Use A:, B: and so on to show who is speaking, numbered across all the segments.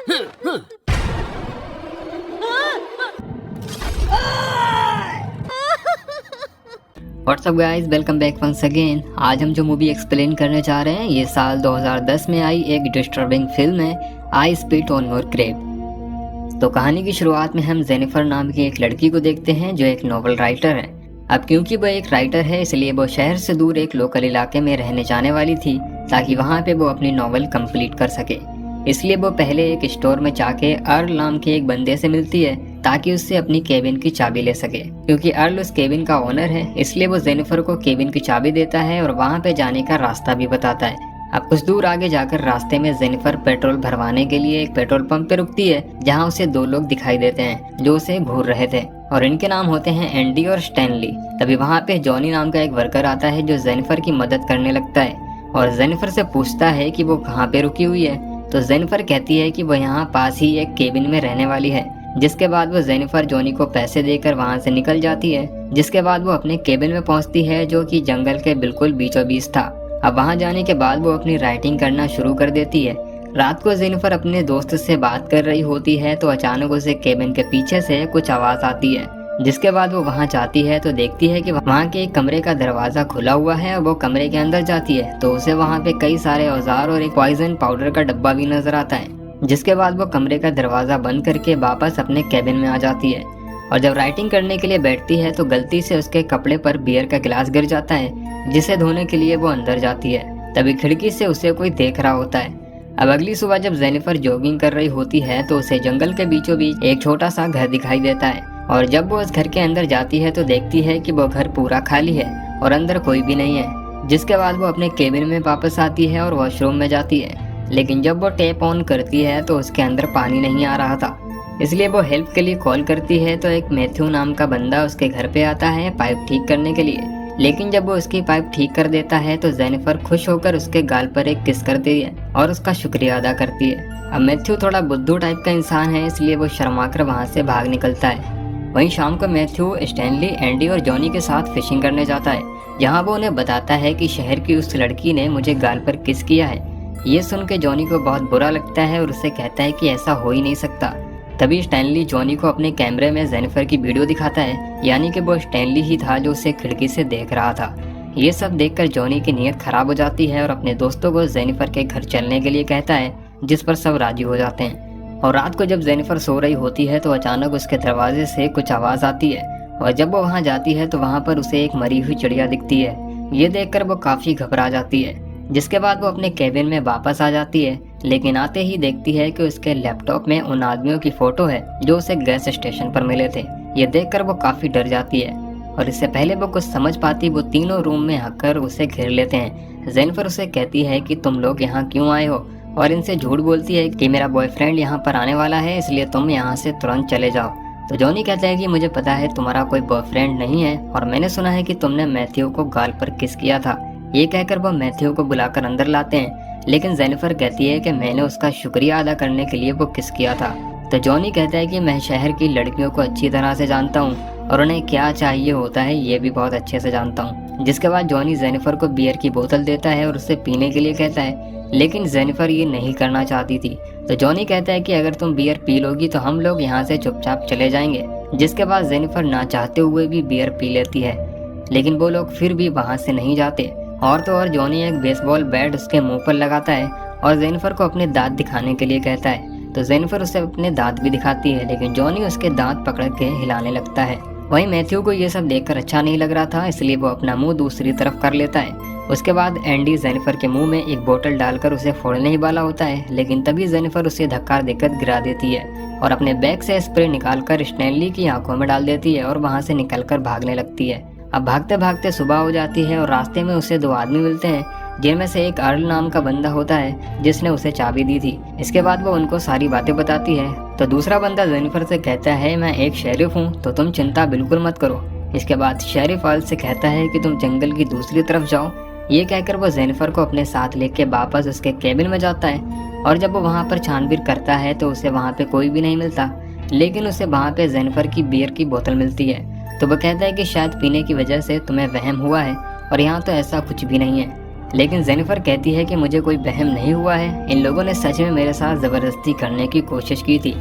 A: WhatsApp guys, welcome back once again. आज हम जो मूवी एक्सप्लेन करने जा रहे हैं ये साल 2010 में आई एक डिस्टर्बिंग फिल्म है, I spit on your grave. तो कहानी की शुरुआत में हम जेनिफर नाम की एक लड़की को देखते हैं जो एक नॉवल राइटर है। अब क्योंकि वो एक राइटर है इसलिए वो शहर से दूर एक लोकल इलाके में रहने जाने वाली थी ताकि वहाँ पे वो अपनी नॉवल कंप्लीट कर सके। इसलिए वो पहले एक स्टोर में जाके अर्ल नाम के एक बंदे से मिलती है ताकि उससे अपनी केबिन की चाबी ले सके। क्योंकि अर्ल उस केबिन का ओनर है इसलिए वो जेनिफर को केबिन की चाबी देता है और वहाँ पे जाने का रास्ता भी बताता है। अब कुछ दूर आगे जाकर रास्ते में जेनिफर पेट्रोल भरवाने के लिए एक पेट्रोल पंप पे रुकती है जहाँ उसे दो लोग दिखाई देते हैं जो उसे घूर रहे थे और इनके नाम होते हैं एंडी और स्टैनली। तभी वहाँ पे जॉनी नाम का एक वर्कर आता है जो जेनिफर की मदद करने लगता है और जेनिफर से पूछता है कि वो कहाँ पे रुकी हुई है। तो जेनिफर कहती है कि वो यहाँ पास ही एक केबिन में रहने वाली है। जिसके बाद वो जेनिफर जॉनी को पैसे देकर वहाँ से निकल जाती है। जिसके बाद वो अपने केबिन में पहुँचती है जो कि जंगल के बिल्कुल बीचों बीच था। अब वहाँ जाने के बाद वो अपनी राइटिंग करना शुरू कर देती है। रात को जेनिफर अपने दोस्त से बात कर रही होती है तो अचानक उसे केबिन के पीछे से कुछ आवाज आती है। जिसके बाद वो वहाँ जाती है तो देखती है कि वहाँ के एक कमरे का दरवाजा खुला हुआ है और वो कमरे के अंदर जाती है तो उसे वहाँ पे कई सारे औजार और एक पॉइजन पाउडर का डब्बा भी नजर आता है। जिसके बाद वो कमरे का दरवाजा बंद करके वापस अपने केबिन में आ जाती है और जब राइटिंग करने के लिए बैठती है तो गलती से उसके कपड़े पर बियर का गिलास गिर जाता है जिसे धोने के लिए वो अंदर जाती है। तभी खिड़की से उसे कोई देख रहा होता है। अब अगली सुबह जब जेनिफर जॉगिंग कर रही होती है तो उसे जंगल के बीचों बीच एक छोटा सा घर दिखाई देता है और जब वो उस घर के अंदर जाती है तो देखती है कि वो घर पूरा खाली है और अंदर कोई भी नहीं है। जिसके बाद वो अपने केबिन में वापस आती है और वॉशरूम में जाती है। लेकिन जब वो टैप ऑन करती है तो उसके अंदर पानी नहीं आ रहा था। इसलिए वो हेल्प के लिए कॉल करती है तो एक मैथ्यू नाम का बंदा उसके घर पे आता है पाइप ठीक करने के लिए। लेकिन जब वो उसकी पाइप ठीक कर देता है तो जेनिफर खुश होकर उसके गाल पर एक किस करती है और उसका शुक्रिया अदा करती है। अब मैथ्यू थोड़ा बुद्धू टाइप का इंसान है इसलिए वो शर्माकर वहाँ से भाग निकलता है। वहीं शाम को मैथ्यू, स्टैनली, एंडी और जॉनी के साथ फिशिंग करने जाता है जहाँ वो उन्हें बताता है कि शहर की उस लड़की ने मुझे गाल पर किस किया है। ये सुन के जॉनी को बहुत बुरा लगता है और उसे कहता है कि ऐसा हो ही नहीं सकता। तभी स्टैनली जॉनी को अपने कैमरे में जेनिफर की वीडियो दिखाता है, यानी कि वो स्टैनली ही था जो उसे खिड़की से देख रहा था। ये सब देखकर जॉनी की नीयत खराब हो जाती है और अपने दोस्तों को जेनिफर के घर चलने के लिए कहता है जिस पर सब राजी हो जाते हैं। और रात को जब जेनिफर सो रही होती है तो अचानक उसके दरवाजे से कुछ आवाज आती है और जब वो वहाँ जाती है तो वहाँ पर उसे एक मरी हुई चिड़िया दिखती है। ये देखकर वो काफी घबरा जाती है। जिसके बाद वो अपने केबिन में वापस आ जाती है लेकिन आते ही देखती है कि उसके लैपटॉप में उन आदमियों की फोटो है जो उसे गैस स्टेशन पर मिले थे। ये देखकर वो काफी डर जाती है और इससे पहले वो कुछ समझ पाती वो तीनों रूम में आकर उसे घेर लेते हैं। जेनिफर उसे कहती है कि तुम लोग यहाँ क्यों आए हो और इनसे झूठ बोलती है कि मेरा बॉयफ्रेंड यहाँ पर आने वाला है इसलिए तुम यहाँ से तुरंत चले जाओ। तो जॉनी कहता है कि मुझे पता है तुम्हारा कोई बॉयफ्रेंड नहीं है और मैंने सुना है कि तुमने मैथ्यू को गाल पर किस किया था। ये कहकर वो मैथ्यू को बुलाकर अंदर लाते हैं लेकिन जेनिफर कहती है कि मैंने उसका शुक्रिया अदा करने के लिए वो किस किया था। तो जॉनी कहता है कि मैं शहर की लड़कियों को अच्छी तरह से जानता हूँ और उन्हें क्या चाहिए होता है ये भी बहुत अच्छे से जानता हूँ। जिसके बाद जॉनी जेनिफर को बियर की बोतल देता है और उसे पीने के लिए कहता है लेकिन जेनिफर ये नहीं करना चाहती थी। तो जॉनी कहता है कि अगर तुम बियर पी लोगी तो हम लोग यहाँ से चुपचाप चले जाएंगे। जिसके बाद जेनिफर ना चाहते हुए भी बियर पी लेती है लेकिन वो लोग फिर भी वहाँ से नहीं जाते। और तो और जॉनी एक बेसबॉल बैट उसके मुंह पर लगाता है और जेनिफर को अपने दांत दिखाने के लिए कहता है। तो जेनिफर उसे अपने दांत भी दिखाती है लेकिन जॉनी उसके दांत पकड़ के हिलाने लगता है। वहीं मैथ्यू को ये सब देखकर अच्छा नहीं लग रहा था इसलिए वो अपना मुंह दूसरी तरफ कर लेता है। उसके बाद एंडी जेनिफर के मुंह में एक बोतल डालकर उसे फोड़ने ही वाला होता है लेकिन तभी जेनिफर उसे धक्का देकर गिरा देती है और अपने बैग से स्प्रे निकालकर स्टैनली की आंखों में डाल देती है और वहां से निकलकर भागने लगती है। अब भागते भागते सुबह हो जाती है और रास्ते में उसे दो आदमी मिलते हैं जिनमें से एक अर्ल नाम का बंदा होता है जिसने उसे चाबी दी थी। इसके बाद वो उनको सारी बातें बताती है। तो दूसरा बंदा जेनिफर से कहता है मैं एक शेरिफ हूँ तो तुम चिंता बिल्कुल मत करो। इसके बाद शेरिफ अर्ल से कहता है कि तुम जंगल की दूसरी तरफ जाओ। ये कहकर वो जेनिफर को अपने साथ लेके वापस उसके केबिन में जाता है और जब वो वहाँ पर छानबीन करता है तो उसे वहाँ पे कोई भी नहीं मिलता लेकिन उसे वहाँ पे जेनिफर की बियर की बोतल मिलती है। तो वो कहता है कि शायद पीने की वजह से तुम्हें वहम हुआ है और यहाँ तो ऐसा कुछ भी नहीं है। लेकिन जेनिफर कहती है कि मुझे कोई वहम नहीं हुआ है, इन लोगों ने सच में मेरे साथ ज़बरदस्ती करने की कोशिश की थी।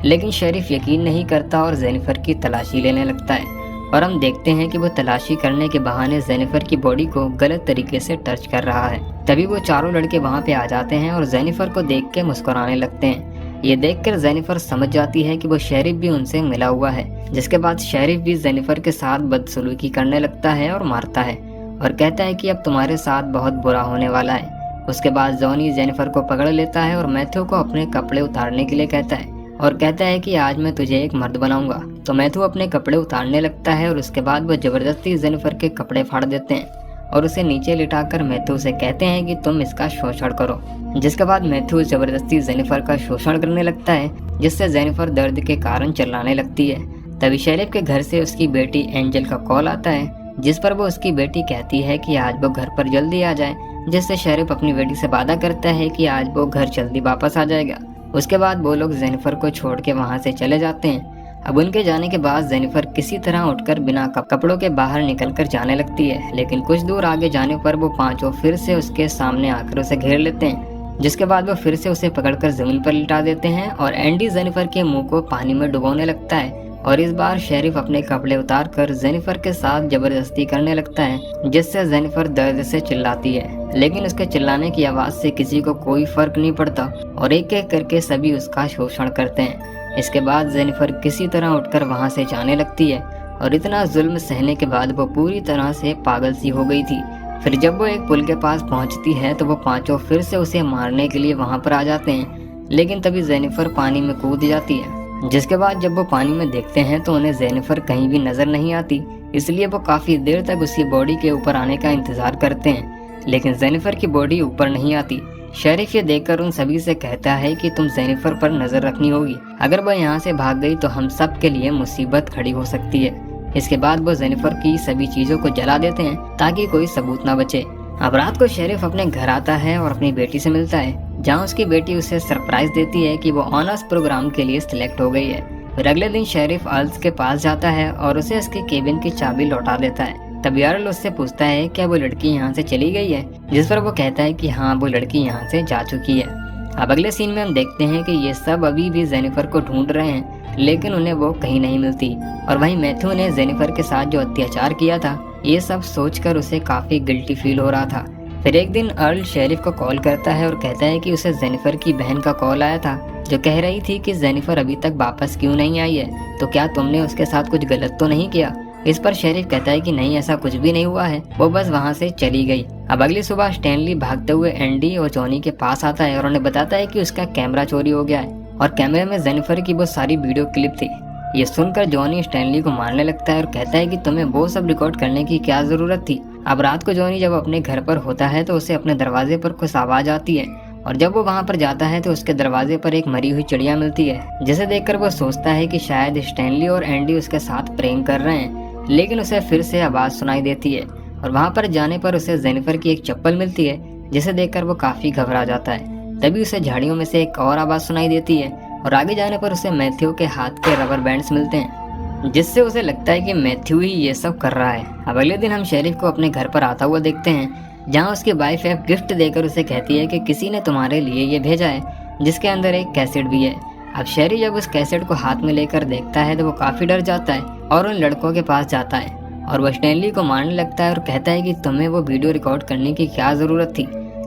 A: लेकिन शेरिफ यकीन नहीं करता और जेनिफर की तलाशी लेने लगता है और हम देखते हैं कि वो तलाशी करने के बहाने जेनिफर की बॉडी को गलत तरीके से टच कर रहा है। तभी वो चारों लड़के वहाँ पे आ जाते हैं और जेनिफर को देख के मुस्कुराने लगते हैं। ये देखकर जेनिफर समझ जाती है कि वो शेरिफ भी उनसे मिला हुआ है, जिसके बाद शेरिफ भी जेनिफर के साथ बदसलूकी करने लगता है और मारता है और कहता है कि अब तुम्हारे साथ बहुत बुरा होने वाला है। उसके बाद जॉनी जेनिफर को पकड़ लेता है और मैथ्यू को अपने कपड़े उतारने के लिए कहता है और कहता है कि आज मैं तुझे एक मर्द बनाऊंगा। तो मैथ्यू अपने कपड़े उतारने लगता है और उसके बाद वो जबरदस्ती जेनिफर के कपड़े फाड़ देते हैं और उसे नीचे लिटाकर मैथ्यू से कहते हैं कि तुम इसका शोषण करो। जिसके बाद मैथ्यू जबरदस्ती जेनिफर का शोषण करने लगता है, जिससे जेनिफर दर्द के कारण चिल्लाने लगती है। तभी शेरिफ के घर से उसकी बेटी एंजल का कॉल आता है, जिस पर वो उसकी बेटी कहती है कि आज वो घर पर जल्दी आ जाए, जिससे शेरिफ अपनी बेटी से वादा करता है कि आज वो घर जल्दी वापस आ जाएगा। उसके बाद वो लोग जेनिफर को छोड़ के वहाँ से चले जाते हैं। अब उनके जाने के बाद जेनिफर किसी तरह उठकर बिना कपड़ों के बाहर निकलकर जाने लगती है, लेकिन कुछ दूर आगे जाने पर वो पांचों फिर से उसके सामने आकर उसे घेर लेते हैं। जिसके बाद वो फिर से उसे पकड़कर जमीन पर लिटा देते हैं और एंडी जेनिफर के मुंह को पानी में डुबोने लगता है और इस बार शेरिफ अपने कपड़े उतार कर जेनिफर के साथ जबरदस्ती करने लगता है, जिससे जेनिफर दर्द से चिल्लाती है। लेकिन उसके चिल्लाने की आवाज से किसी को कोई फर्क नहीं पड़ता और एक एक करके सभी उसका शोषण करते हैं। इसके बाद जेनिफर किसी तरह उठकर वहां से जाने लगती है और इतना जुल्म सहने के बाद वो पूरी तरह से पागल सी हो गई थी। फिर जब वो एक पुल के पास पहुंचती है तो वो पांचों फिर से उसे मारने के लिए वहां पर आ जाते हैं, लेकिन तभी जेनिफर पानी में कूद जाती है। जिसके बाद जब वो पानी में देखते हैं तो उन्हें जेनिफर कहीं भी नजर नहीं आती, इसलिए वो काफी देर तक उसकी बॉडी के ऊपर आने का इंतजार करते हैं, लेकिन जेनिफर की बॉडी ऊपर नहीं आती। शेरिफ ये देखकर उन सभी से कहता है कि तुम जेनिफर पर नजर रखनी होगी, अगर वह यहाँ से भाग गई तो हम सब के लिए मुसीबत खड़ी हो सकती है। इसके बाद वो जेनिफर की सभी चीजों को जला देते हैं ताकि कोई सबूत न बचे। अब रात को शेरिफ अपने घर आता है और अपनी बेटी से मिलता है, जहाँ उसकी बेटी उसे सरप्राइज देती है कि वो ऑनर्स प्रोग्राम के लिए सिलेक्ट हो गई है। फिर अगले दिन शेरिफ अर्ल्स के पास जाता है और उसे उसके केबिन की चाबी लौटा देता है। तभी अर्ल उससे पूछता है क्या वो लड़की यहाँ से चली गई है, जिस पर वो कहता है कि हाँ वो लड़की यहाँ से जा चुकी है। अब अगले सीन में हम देखते हैं कि ये सब अभी भी जेनिफर को ढूंढ रहे हैं, लेकिन उन्हें वो कहीं नहीं मिलती और वहीं मैथ्यू ने जेनिफर के साथ जो अत्याचार किया था ये सब सोचकर उसे काफी गिल्टी फील हो रहा था। फिर एक दिन अर्ल शेरिफ को कॉल करता है और कहता है कि उसे जेनिफर की बहन का कॉल आया था, जो कह रही थी कि जेनिफर अभी तक वापस क्यों नहीं आई है, तो क्या तुमने उसके साथ कुछ गलत तो नहीं किया। इस पर शेरिफ कहता है कि नहीं, ऐसा कुछ भी नहीं हुआ है, वो बस वहाँ से चली गई। अब अगली सुबह स्टैनली भागते हुए एंडी और जॉनी के पास आता है और उन्हें बताता है कि उसका कैमरा चोरी हो गया है और कैमरे में जेनिफर की वो सारी वीडियो क्लिप थी। ये सुनकर जॉनी स्टैनली को मारने लगता है और कहता है कि तुम्हें वो सब रिकॉर्ड करने की क्या जरूरत थी। अब रात को जॉनी जब अपने घर पर होता है तो उसे अपने दरवाजे पर कुछ आवाज आती है और जब वो वहाँ पर जाता है तो उसके दरवाजे पर एक मरी हुई चिड़िया मिलती है, जिसे देखकर वो सोचता है कि शायद स्टैनली और एंडी उसके साथ प्रेम कर रहे हैं। लेकिन उसे फिर से आवाज सुनाई देती है और वहाँ पर जाने पर उसे जेनिफर की एक चप्पल मिलती है, जिसे देखकर वो काफी घबरा जाता है। तभी उसे झाड़ियों में से एक और आवाज सुनाई देती है और आगे जाने पर उसे मैथ्यू के हाथ के रबर बैंड्स मिलते हैं, जिससे उसे लगता है कि मैथ्यू ही ये सब कर रहा है। अब अगले दिन हम शेरिफ को अपने घर पर आता हुआ देखते हैं, जहाँ उसकी वाइफ एक गिफ्ट देकर उसे कहती है कि किसी ने तुम्हारे लिए ये भेजा है, जिसके अंदर एक कैसेट भी है। अब शेरिफ जब उस कैसेट को हाथ में लेकर देखता है तो वो काफी डर जाता है और उन लड़कों के पास जाता है और वो स्टैनली को मारने लगता है और कहता है कि तुम्हें वो वीडियो रिकॉर्ड करने की क्या जरूरत थी।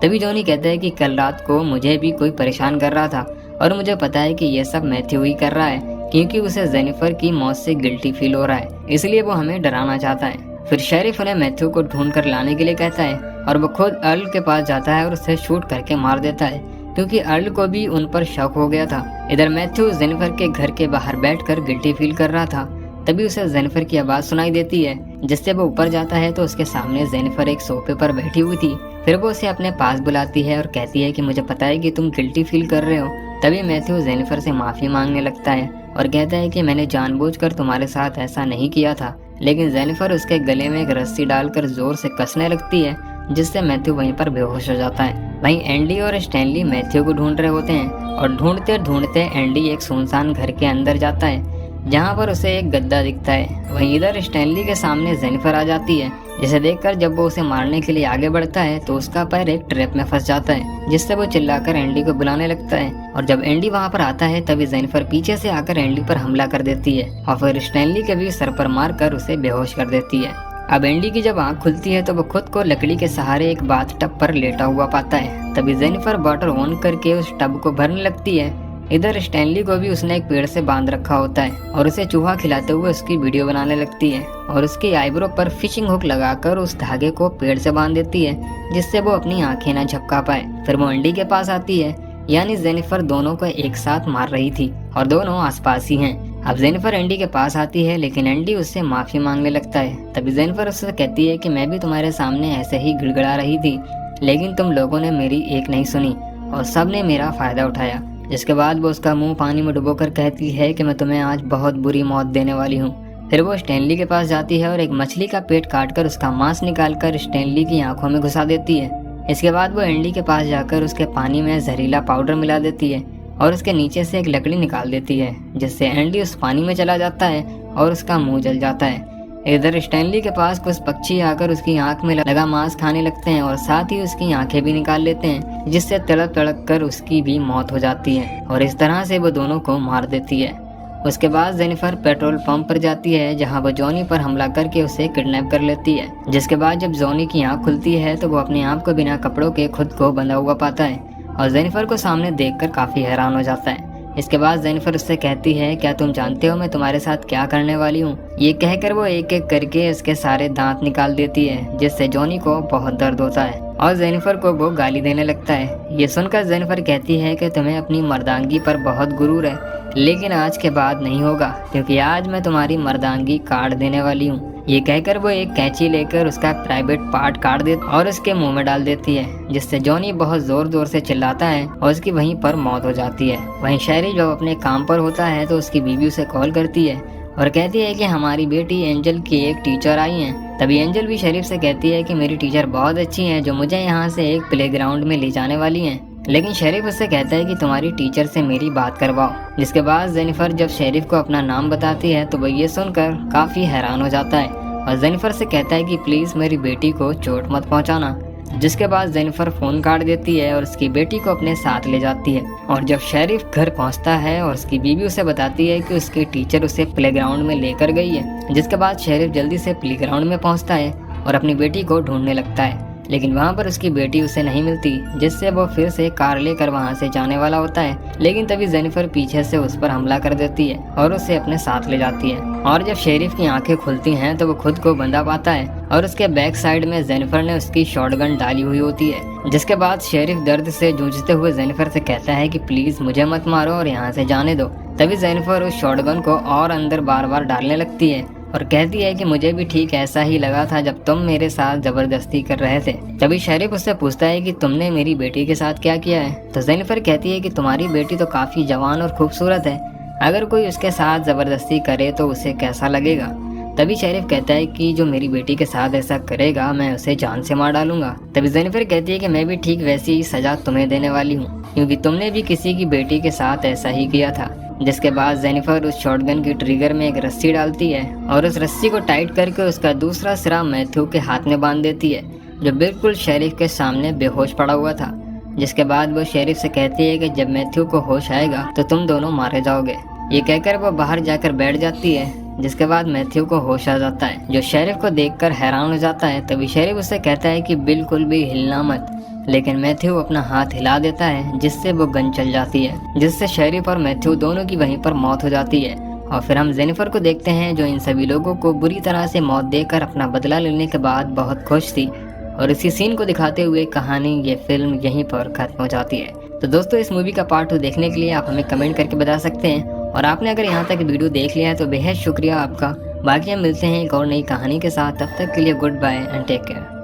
A: तभी जॉनी कहता है कि कल रात को मुझे भी कोई परेशान कर रहा था और मुझे पता है कि ये सब मैथ्यू ही कर रहा है, क्योंकि उसे जेनिफर की मौत से गिल्टी फील हो रहा है, इसलिए वो हमें डराना चाहता है। फिर शेरिफ उन्हें मैथ्यू को ढूंढ कर लाने के लिए कहता है और वो खुद अर्ल के पास जाता है और उसे शूट करके मार देता है, क्योंकि अर्ल को भी उन पर शक हो गया था। इधर मैथ्यू जेनिफर के घर के बाहर बैठकर गिल्टी फील कर रहा था। तभी उसे जेनिफर की आवाज सुनाई देती है, जिससे वो ऊपर जाता है तो उसके सामने जेनिफर एक सोफे पर बैठी हुई थी। फिर वो उसे अपने पास बुलाती है और कहती है कि मुझे पता है कि तुम गिल्टी फील कर रहे हो। तभी मैथ्यू जेनिफर से माफी मांगने लगता है और कहता है कि मैंने जानबूझकर तुम्हारे साथ ऐसा नहीं किया था, लेकिन जेनिफर उसके गले में एक रस्सी डालकर जोर से कसने लगती है, जिससे मैथ्यू वहीं पर बेहोश हो जाता है। वहीं एंडी और स्टैनली मैथ्यू को ढूंढ रहे होते हैं और ढूंढते ढूंढते एंडी एक सुनसान घर के अंदर जाता है, जहाँ पर उसे एक गद्दा दिखता है। वहीं इधर स्टैनली के सामने जेनिफर आ जाती है जिसे देखकर जब वो उसे मारने के लिए आगे बढ़ता है तो उसका पैर एक ट्रैप में फंस जाता है, जिससे वो चिल्लाकर एंडी को बुलाने लगता है। और जब एंडी वहाँ पर आता है तभी जेनिफर पीछे से आकर एंडी पर हमला कर देती है और फिर स्टैनली के भी सर पर मारकर उसे बेहोश कर देती है। अब एंडी की जब आंख खुलती है तो वो खुद को लकड़ी के सहारे एक बाथटब पर लेटा हुआ पाता है। तभी जेनिफर वाटर ऑन करके उस टब को भरने लगती है। इधर स्टैनली को भी उसने एक पेड़ से बांध रखा होता है और उसे चूहा खिलाते हुए उसकी वीडियो बनाने लगती है और उसकी आईब्रो पर फिशिंग हुक लगाकर उस धागे को पेड़ से बांध देती है, जिससे वो अपनी आंखें न झपका पाए। फिर वो एंडी के पास आती है, यानी जेनिफर दोनों को एक साथ मार रही थी और दोनों आसपास ही हैं। अब जेनिफर एंडी के पास आती है लेकिन एंडी उससे माफी मांगने लगता है। तभी जेनिफर उससे कहती है कि मैं भी तुम्हारे सामने ऐसे ही गिड़गिड़ा रही थी, लेकिन तुम लोगों ने मेरी एक नहीं सुनी और सब ने मेरा फायदा उठाया। जिसके बाद वो उसका मुंह पानी में डुबोकर कहती है कि मैं तुम्हें आज बहुत बुरी मौत देने वाली हूँ। फिर वो स्टैनली के पास जाती है और एक मछली का पेट काटकर उसका मांस निकालकर स्टैनली की आंखों में घुसा देती है। इसके बाद वो एंडी के पास जाकर उसके पानी में जहरीला पाउडर मिला देती है और उसके नीचे से एक लकड़ी निकाल देती है, जिससे एंडी उस पानी में चला जाता है और उसका मुंह जल जाता है। इधर स्टैनली के पास कुछ पक्षी आकर उसकी आंख में लगा मांस खाने लगते हैं और साथ ही उसकी आंखें भी निकाल लेते हैं, जिससे तड़प तड़प कर उसकी भी मौत हो जाती है और इस तरह से वो दोनों को मार देती है। उसके बाद जेनिफर पेट्रोल पंप पर जाती है जहां वो जॉनी पर हमला करके उसे किडनैप कर लेती है। जिसके बाद जब जॉनी की आंख खुलती है तो वो अपने आप को बिना कपड़ों के खुद को बंधा हुआ पाता है और जेनिफर को सामने देखकर काफी हैरान हो जाता है। इसके बाद जेनिफर उससे कहती है, क्या तुम जानते हो मैं तुम्हारे साथ क्या करने वाली हूँ? ये कहकर वो एक एक करके उसके सारे दांत निकाल देती है, जिससे जॉनी को बहुत दर्द होता है और जेनिफर को वो गाली देने लगता है। ये सुनकर जेनिफर कहती है कि तुम्हें अपनी मर्दांगी पर बहुत गुरूर है, लेकिन आज के बाद नहीं होगा, क्योंकि आज मैं तुम्हारी मर्दांगी काट देने वाली हूँ। ये कहकर वो एक कैंची लेकर उसका प्राइवेट पार्ट काट देती और उसके मुंह में डाल देती है, जिससे जॉनी बहुत जोर जोर से चिल्लाता है और उसकी वहीं पर मौत हो जाती है। वहीं शेरिफ जब अपने काम पर होता है तो उसकी बीवी उसे कॉल करती है और कहती है कि हमारी बेटी एंजल की एक टीचर आई है। तभी एंजल भी शेरिफ से कहती है कि मेरी टीचर बहुत अच्छी है, जो मुझे यहाँ से एक प्लेग्राउंड में ले जाने वाली है। लेकिन शेरिफ उससे कहता है कि तुम्हारी टीचर से मेरी बात करवाओ। जिसके बाद जेनिफर जब शेरिफ को अपना नाम बताती है तो वो ये सुनकर काफी हैरान हो जाता है और जेनिफर से कहता है कि प्लीज मेरी बेटी को चोट मत पहुंचाना। जिसके बाद जेनिफर फोन काट देती है और उसकी बेटी को अपने साथ ले जाती है। और जब शेरिफ घर पहुंचता है और उसकी बीवी उसे बताती है कि उसकी टीचर उसे प्लेग्राउंड में लेकर गई है। जिसके बाद शेरिफ जल्दी से प्लेग्राउंड में पहुंचता है और अपनी बेटी को ढूंढने लगता है, लेकिन वहां पर उसकी बेटी उसे नहीं मिलती, जिससे वो फिर से कार लेकर वहां से जाने वाला होता है। लेकिन तभी जेनिफर पीछे से उस पर हमला कर देती है और उसे अपने साथ ले जाती है। और जब शेरिफ की आंखें खुलती हैं तो वो खुद को बंधा पाता है और उसके बैक साइड में जेनिफर ने उसकी शॉटगन डाली हुई होती है। जिसके बाद शेरिफ दर्द से जूझते हुए जेनिफर से कहता है कि प्लीज मुझे मत मारो और यहाँ से जाने दो। तभी जेनिफर उस शॉटगन को और अंदर बार बार डालने लगती है और कहती है कि मुझे भी ठीक ऐसा ही लगा था जब तुम मेरे साथ जबरदस्ती कर रहे थे। तभी शेरिफ उससे पूछता है कि तुमने मेरी बेटी के साथ क्या किया है? तो जेनिफर कहती है कि तुम्हारी बेटी तो काफी जवान और खूबसूरत है, अगर कोई उसके साथ जबरदस्ती करे तो उसे कैसा लगेगा? तभी शेरिफ कहता है कि जो मेरी बेटी के साथ ऐसा करेगा मैं उसे जान से मार डालूंगा। तभी जेनिफर कहती है कि मैं भी ठीक वैसी ही सजा तुम्हें देने वाली हूँ, क्योंकि तुमने भी किसी की बेटी के साथ ऐसा ही किया था। जिसके बाद जेनिफर उस शॉटगन की ट्रिगर में एक रस्सी डालती है और उस रस्सी को टाइट करके उसका दूसरा सिरा मैथ्यू के हाथ में बांध देती है, जो बिल्कुल शेरिफ के सामने बेहोश पड़ा हुआ था। जिसके बाद वो शेरिफ से कहती है कि जब मैथ्यू को होश आएगा तो तुम दोनों मारे जाओगे। ये कहकर वो बाहर जाकर बैठ जाती है। जिसके बाद मैथ्यू को होश आ जाता है, जो शेरिफ को देखकर हैरान हो जाता है। तभी शेरिफ उससे कहता है कि बिल्कुल भी हिलना मत, लेकिन मैथ्यू अपना हाथ हिला देता है, जिससे वो गन चल जाती है, जिससे शेरिफ और मैथ्यू दोनों की वहीं पर मौत हो जाती है। और फिर हम जेनिफर को देखते हैं, जो इन सभी लोगों को बुरी तरह से मौत देकर अपना बदला लेने के बाद बहुत खुश थी। और इसी सीन को दिखाते हुए कहानी ये फिल्म यहीं पर खत्म हो जाती है। तो दोस्तों, इस मूवी का पार्ट 2 देखने के लिए आप हमें कमेंट करके बता सकते हैं। और आपने अगर यहाँ तक वीडियो देख लिया है तो बेहद शुक्रिया आपका। बाकी हम मिलते हैं एक और नई कहानी के साथ, तब तक के लिए good bye and take care.